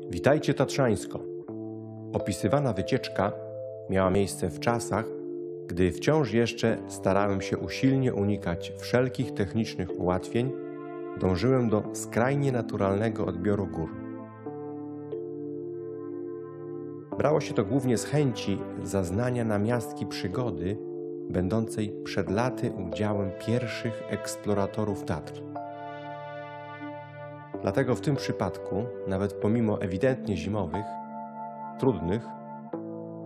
Witajcie Tatrzańsko. Opisywana wycieczka miała miejsce w czasach, gdy wciąż jeszcze starałem się usilnie unikać wszelkich technicznych ułatwień, dążyłem do skrajnie naturalnego odbioru gór. Brało się to głównie z chęci zaznania namiastki przygody, będącej przed laty udziałem pierwszych eksploratorów Tatr. Dlatego w tym przypadku, nawet pomimo ewidentnie zimowych, trudnych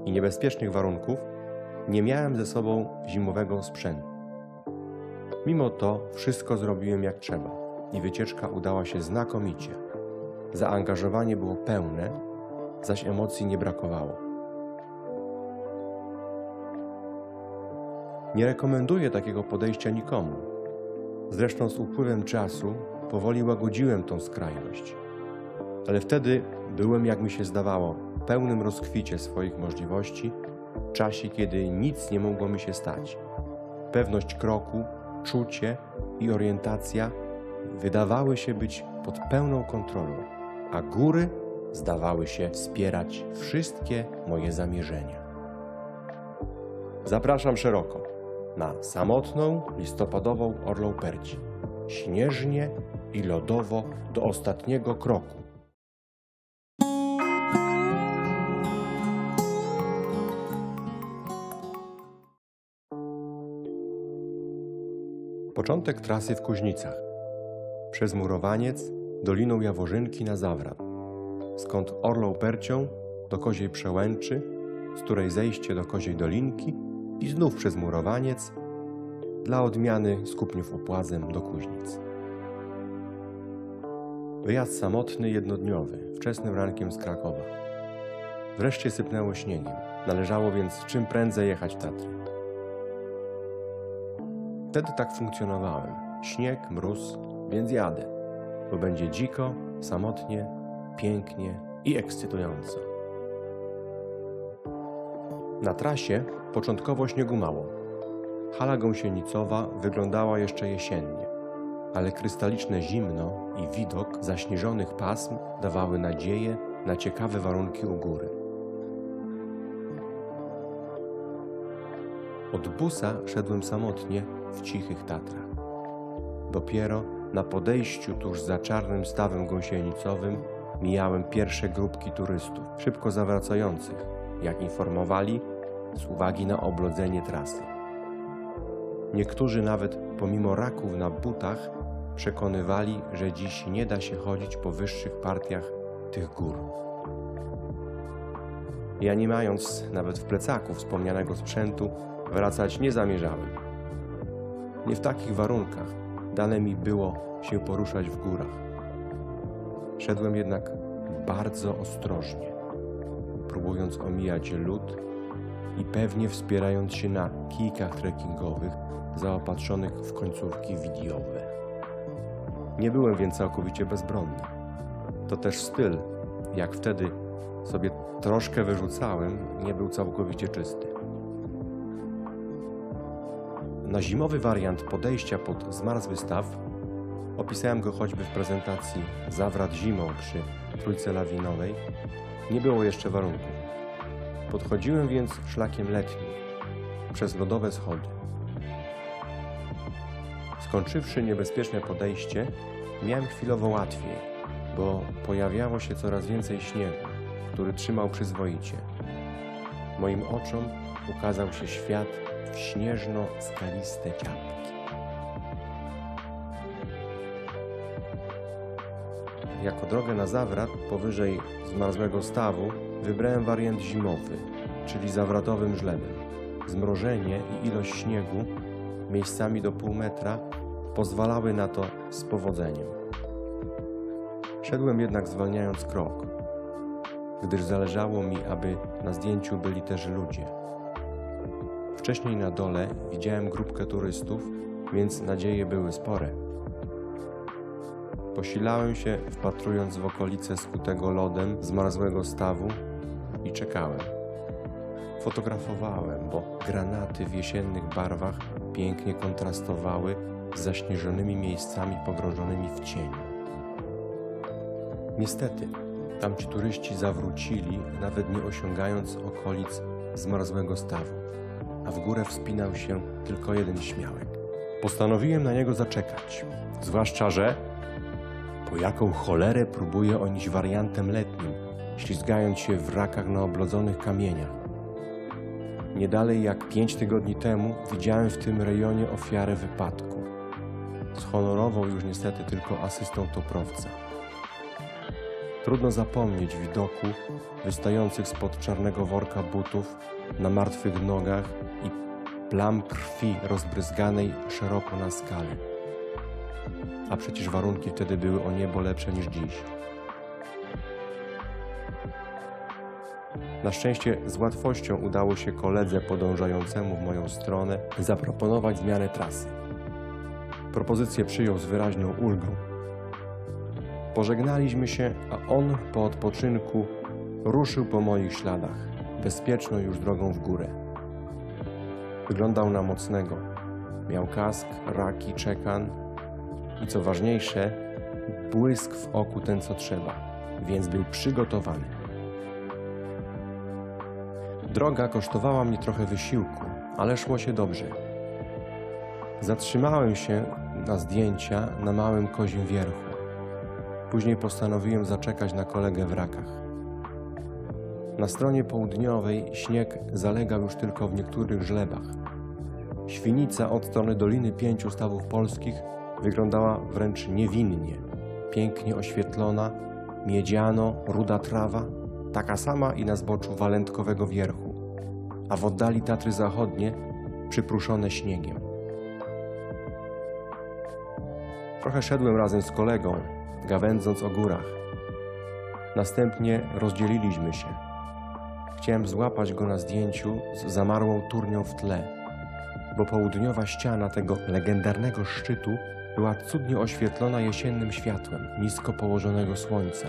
i niebezpiecznych warunków, nie miałem ze sobą zimowego sprzętu. Mimo to wszystko zrobiłem jak trzeba i wycieczka udała się znakomicie. Zaangażowanie było pełne, zaś emocji nie brakowało. Nie rekomenduję takiego podejścia nikomu. Zresztą z upływem czasu powoli łagodziłem tą skrajność. Ale wtedy byłem, jak mi się zdawało, w pełnym rozkwicie swoich możliwości, w czasie, kiedy nic nie mogło mi się stać. Pewność kroku, czucie i orientacja wydawały się być pod pełną kontrolą, a góry zdawały się wspierać wszystkie moje zamierzenia. Zapraszam szeroko na samotną, listopadową Orlą Perci. Śnieżnie i lodowo do ostatniego kroku. Początek trasy w Kuźnicach. Przez Murowaniec, Doliną Jaworzynki na Zawrat. Skąd Orlą Percią do Koziej Przełęczy, z której zejście do Koziej Dolinki i znów przez Murowaniec, dla odmiany z Kupniów Opłazem do Kuźnic. Wyjazd samotny, jednodniowy, wczesnym rankiem z Krakowa. Wreszcie sypnęło śniegiem, należało więc czym prędzej jechać w Tatry. Wtedy tak funkcjonowałem. Śnieg, mróz, więc jadę, bo będzie dziko, samotnie, pięknie i ekscytująco. Na trasie początkowo śniegu mało. Hala gąsienicowa wyglądała jeszcze jesiennie, ale krystaliczne zimno i widok zaśnieżonych pasm dawały nadzieję na ciekawe warunki u góry. Od busa szedłem samotnie w cichych Tatrach. Dopiero na podejściu tuż za czarnym stawem gąsienicowym mijałem pierwsze grupki turystów, szybko zawracających, jak informowali, z uwagi na oblodzenie trasy. Niektórzy nawet pomimo raków na butach przekonywali, że dziś nie da się chodzić po wyższych partiach tych gór. Ja, nie mając nawet w plecaku wspomnianego sprzętu, wracać nie zamierzałem. Nie w takich warunkach dane mi było się poruszać w górach. Szedłem jednak bardzo ostrożnie, próbując omijać lód i pewnie wspierając się na kijkach trekkingowych zaopatrzonych w końcówki widiowe. Nie byłem więc całkowicie bezbronny. To też styl, jak wtedy sobie troszkę wyrzucałem, nie był całkowicie czysty. Na zimowy wariant podejścia pod zmarzły staw opisałem go choćby w prezentacji Zawrat zimą przy Trójce Lawinowej. Nie było jeszcze warunków. Podchodziłem więc szlakiem letnim, przez lodowe schody. Skończywszy niebezpieczne podejście, miałem chwilowo łatwiej, bo pojawiało się coraz więcej śniegu, który trzymał przyzwoicie. Moim oczom ukazał się świat w śnieżno-skaliste ciapki. Jako drogę na Zawrat powyżej zmarzłego stawu wybrałem wariant zimowy, czyli zawratowym żlebem. Zmrożenie i ilość śniegu, miejscami do pół metra, pozwalały na to z powodzeniem. Szedłem jednak zwalniając krok, gdyż zależało mi, aby na zdjęciu byli też ludzie. Wcześniej na dole widziałem grupkę turystów, więc nadzieje były spore. Posilałem się, wpatrując w okolice skutego lodem zmarzłego stawu i czekałem. Fotografowałem, bo granaty w jesiennych barwach pięknie kontrastowały z zaśnieżonymi miejscami pogrążonymi w cieniu. Niestety, Tamci turyści zawrócili, nawet nie osiągając okolic zmarzłego stawu, a w górę wspinał się tylko jeden śmiałek. Postanowiłem na niego zaczekać, zwłaszcza że po jaką cholerę próbuje on iść wariantem letnim, ślizgając się w rakach na oblodzonych kamieniach. Nie dalej jak 5 tygodni temu widziałem w tym rejonie ofiarę wypadku. Zhonorował już niestety tylko asystą toprowca. Trudno zapomnieć widoku wystających spod czarnego worka butów na martwych nogach i plam krwi rozbryzganej szeroko na skale. A przecież warunki wtedy były o niebo lepsze niż dziś. Na szczęście z łatwością udało się koledze podążającemu w moją stronę zaproponować zmianę trasy. Propozycję przyjął z wyraźną ulgą. Pożegnaliśmy się, a on po odpoczynku ruszył po moich śladach, bezpieczną już drogą w górę. Wyglądał na mocnego. Miał kask, raki, czekan i co ważniejsze, błysk w oku ten co trzeba, więc był przygotowany. Droga kosztowała mnie trochę wysiłku, ale szło się dobrze. Zatrzymałem się na zdjęcia na Małym Kozim Wierchu. Później postanowiłem zaczekać na kolegę w Rakach. Na stronie południowej śnieg zalegał już tylko w niektórych żlebach. Świnica od strony Doliny Pięciu Stawów Polskich wyglądała wręcz niewinnie. Pięknie oświetlona, miedziano-ruda trawa, taka sama i na zboczu Walentkowego Wierchu, a w oddali Tatry Zachodnie przypruszone śniegiem. Trochę szedłem razem z kolegą, gawędząc o górach. Następnie rozdzieliliśmy się. Chciałem złapać go na zdjęciu z zamarłą turnią w tle, bo południowa ściana tego legendarnego szczytu była cudnie oświetlona jesiennym światłem nisko położonego słońca.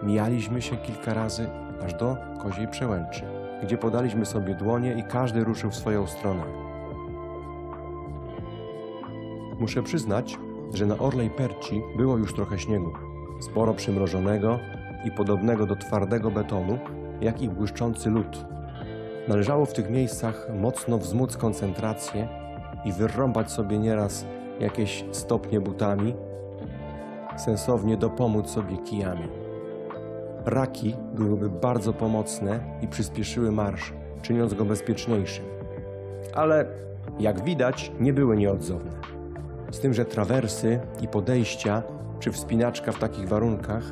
Mijaliśmy się kilka razy aż do Koziej Przełęczy, gdzie podaliśmy sobie dłonie i każdy ruszył w swoją stronę. Muszę przyznać, że na Orlej Perci było już trochę śniegu, sporo przymrożonego i podobnego do twardego betonu, jak i błyszczący lód. Należało w tych miejscach mocno wzmóc koncentrację i wyrąbać sobie nieraz jakieś stopnie butami, sensownie dopomóc sobie kijami. Raki byłyby bardzo pomocne i przyspieszyły marsz, czyniąc go bezpieczniejszym. Ale, jak widać, nie były nieodzowne. Z tym, że trawersy i podejścia, czy wspinaczka w takich warunkach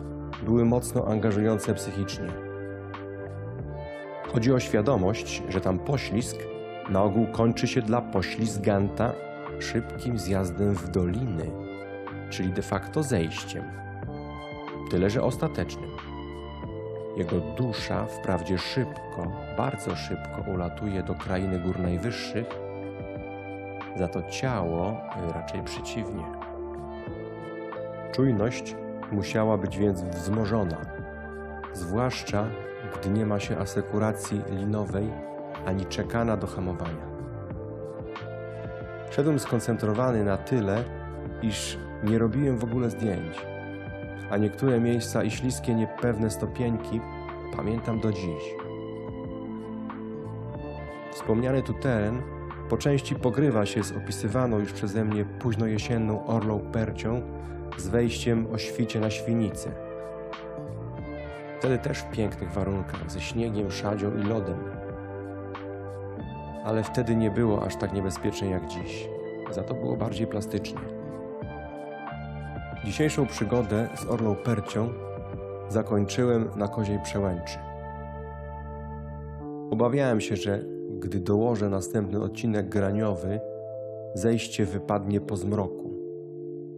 były mocno angażujące psychicznie. Chodzi o świadomość, że tam poślizg na ogół kończy się dla poślizganta szybkim zjazdem w doliny, czyli de facto zejściem. Tyle, że ostatecznym. Jego dusza wprawdzie szybko, bardzo szybko ulatuje do krainy gór najwyższych, za to ciało raczej przeciwnie. Czujność musiała być więc wzmożona, zwłaszcza gdy nie ma się asekuracji linowej ani czekana do hamowania. Szedłem skoncentrowany na tyle, iż nie robiłem w ogóle zdjęć, a niektóre miejsca i śliskie, niepewne stopieńki pamiętam do dziś. Wspomniany tu teren po części pogrywa się z opisywaną już przeze mnie późnojesienną Orlą Percią z wejściem o świcie na Świnicę. Wtedy też w pięknych warunkach, ze śniegiem, szadzią i lodem. Ale wtedy nie było aż tak niebezpiecznie jak dziś. Za to było bardziej plastycznie. Dzisiejszą przygodę z Orlą Percią zakończyłem na Koziej Przełęczy. Obawiałem się, że gdy dołożę następny odcinek graniowy, zejście wypadnie po zmroku.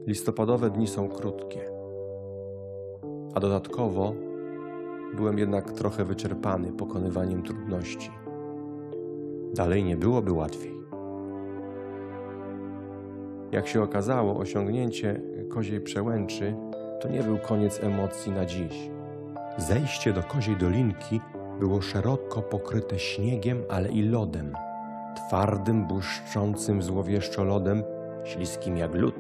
Listopadowe dni są krótkie. A dodatkowo byłem jednak trochę wyczerpany pokonywaniem trudności. Dalej nie byłoby łatwiej. Jak się okazało, osiągnięcie Koziej Przełęczy to nie był koniec emocji na dziś. Zejście do Koziej Dolinki było szeroko pokryte śniegiem, ale i lodem. Twardym, błyszczącym złowieszczo lodem, śliskim jak lód.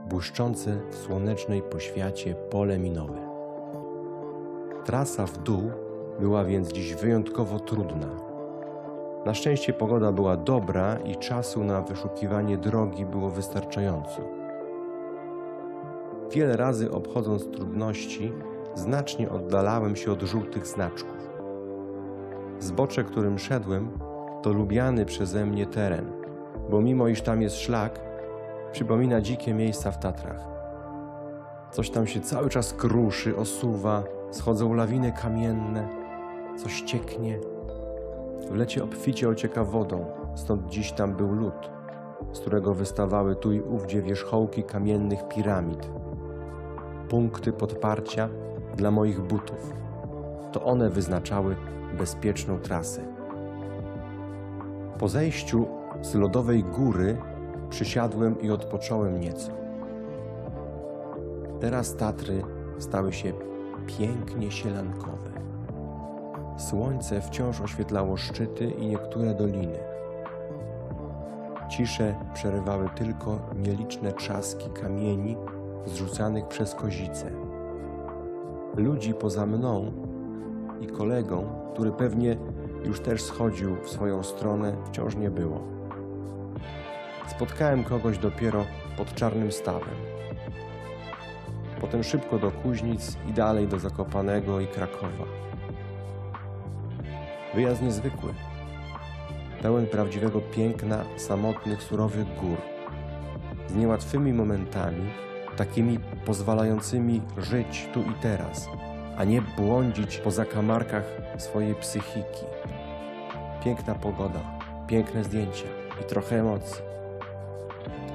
błyszczące w słonecznej poświacie pole minowe. Trasa w dół była więc dziś wyjątkowo trudna. Na szczęście pogoda była dobra i czasu na wyszukiwanie drogi było wystarczająco. Wiele razy obchodząc trudności, znacznie oddalałem się od żółtych znaczków. Zbocze, którym szedłem, to lubiany przeze mnie teren, bo mimo iż tam jest szlak, przypomina dzikie miejsca w Tatrach. Coś tam się cały czas kruszy, osuwa, schodzą lawiny kamienne, coś cieknie. W lecie obficie ocieka wodą, stąd dziś tam był lód, z którego wystawały tu i ówdzie wierzchołki kamiennych piramid. Punkty podparcia dla moich butów. To one wyznaczały bezpieczną trasę. Po zejściu z lodowej góry przysiadłem i odpocząłem nieco. Teraz Tatry stały się pięknie sielankowe. Słońce wciąż oświetlało szczyty i niektóre doliny. Ciszę przerywały tylko nieliczne trzaski kamieni zrzucanych przez kozice. Ludzi poza mną i kolegą, który pewnie już też schodził w swoją stronę, wciąż nie było. Spotkałem kogoś dopiero pod Czarnym Stawem. Potem szybko do Kuźnic i dalej do Zakopanego i Krakowa. Wyjazd niezwykły, pełen prawdziwego piękna samotnych, surowych gór, z niełatwymi momentami, takimi pozwalającymi żyć tu i teraz, a nie błądzić po zakamarkach swojej psychiki. Piękna pogoda, piękne zdjęcia i trochę emocji.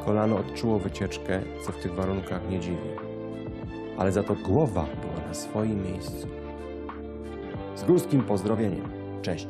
Kolano odczuło wycieczkę, co w tych warunkach nie dziwi. Ale za to głowa była na swoim miejscu. Z górskim pozdrowieniem. Cześć.